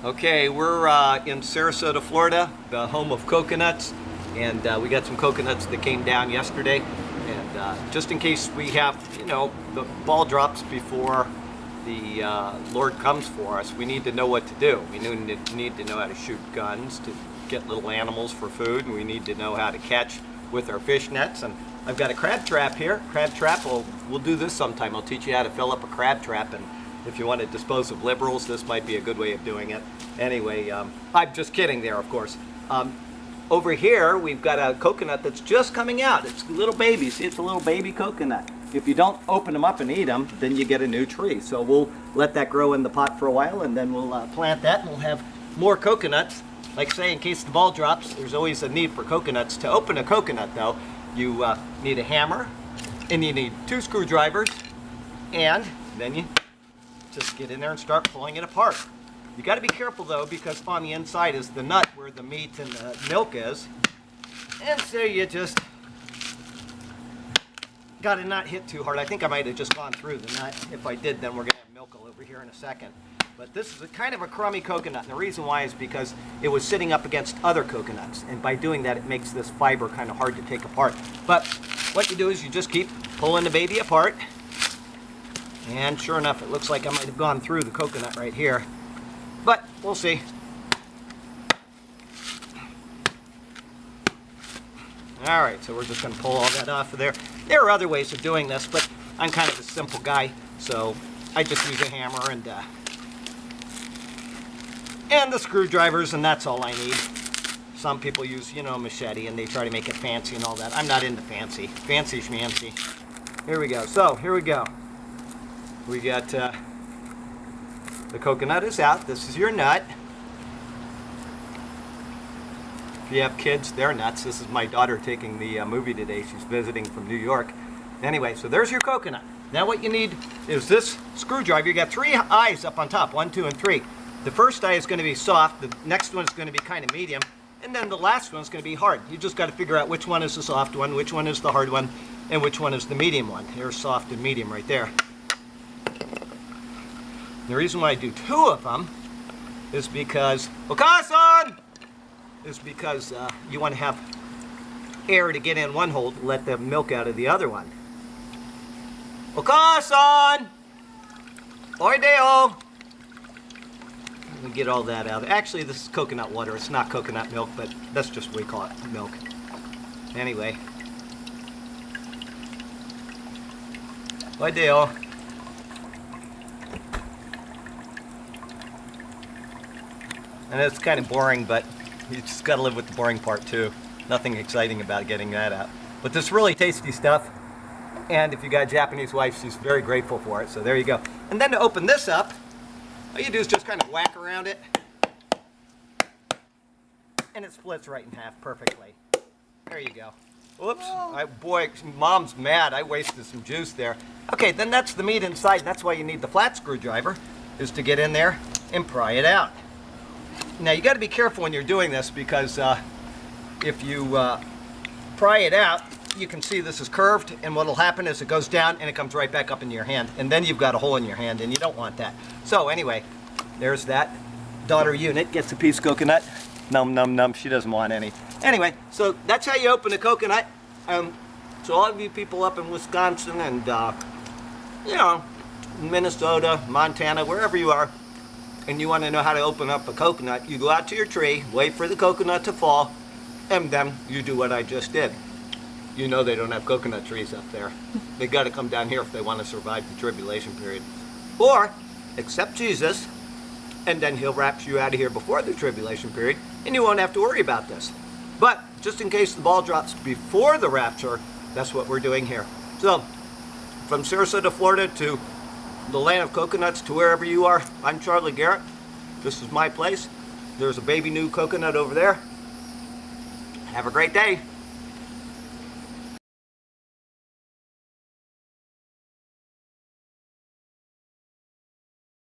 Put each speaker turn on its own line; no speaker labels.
Okay, we're in Sarasota, Florida, the home of coconuts, and we got some coconuts that came down yesterday. And just in case we have, the ball drops before the Lord comes for us, we need to know what to do. We need to know how to shoot guns to get little animals for food, and we need to know how to catch with our fish nets. And I've got a crab trap here. Crab trap, we'll do this sometime. I'll teach you how to fill up a crab trap, and if you want to dispose of liberals, this might be a good way of doing it. Anyway, I'm just kidding there, of course. Over here, we've got a coconut that's just coming out. It's a little baby. See, it's a little baby coconut. If you don't open them up and eat them, then you get a new tree. So we'll let that grow in the pot for a while, and then we'll plant that, and we'll have more coconuts. Like say, in case the ball drops, there's always a need for coconuts. To open a coconut, though, you need a hammer, and you need 2 screwdrivers, and then you just get in there and start pulling it apart. You got to be careful though, because on the inside is the nut where the meat and the milk is, and so you just got to not hit too hard. I think I might have just gone through the nut. If I did, then we're going to have milk all over here in a second. But this is a kind of a crummy coconut, and the reason why is because it was sitting up against other coconuts, and by doing that it makes this fiber kind of hard to take apart. But what you do is you just keep pulling the baby apart, and sure enough, it looks like I might have gone through the coconut right here, but we'll see. Alright, so we're just going to pull all that off of there. There are other ways of doing this, but I'm kind of a simple guy, so I just use a hammer and the screwdrivers, and that's all I need. Some people use, a machete, and they try to make it fancy and all that. I'm not into fancy. Fancy schmancy. Here we go. So, here we go. We got, the coconut is out. This is your nut. If you have kids, they're nuts. This is my daughter taking the movie today. She's visiting from New York. Anyway, so there's your coconut. Now what you need is this screwdriver. You got 3 eyes up on top, 1, 2, and 3. The first eye is going to be soft, the next one is going to be kind of medium, and then the last one is going to be hard. You just got to figure out which one is the soft one, which one is the hard one, and which one is the medium one. Here's soft and medium right there. The reason why I do 2 of them is because, you want to have air to get in one hole to let the milk out of the other one. Okasan! Oideo! Let me get all that out. Actually, this is coconut water. It's not coconut milk, but that's just what we call it, milk. Anyway. Oideo. And it's kind of boring, but you just got to live with the boring part too. Nothing exciting about getting that out. But this really tasty stuff. And if you got a Japanese wife, she's very grateful for it. So there you go. And then to open this up, all you do is just kind of whack around it, and it splits right in half perfectly. There you go. Oops, boy, Mom's mad. I wasted some juice there. Okay, then that's the meat inside, and that's why you need the flat screwdriver, is to get in there and pry it out. Now you got to be careful when you're doing this, because if you pry it out, you can see this is curved, and what will happen is it goes down and it comes right back up into your hand, and then you've got a hole in your hand, and you don't want that. So anyway, there's that. Daughter unit gets a piece of coconut. Num num num, she doesn't want any. Anyway, so that's how you open a coconut. So all of you people up in Wisconsin and Minnesota, Montana, wherever you are, and you want to know how to open up a coconut, you go out to your tree, wait for the coconut to fall, and then you do what I just did. You know they don't have coconut trees up there. They got to come down here if they want to survive the tribulation period. Or accept Jesus, and then he'll rapture you out of here before the tribulation period, and you won't have to worry about this. But just in case the ball drops before the rapture, that's what we're doing here. So from Sarasota, Florida to the land of coconuts to wherever you are, I'm Charlie Garrett. This is my place. There's a baby new coconut over there. Have a great day.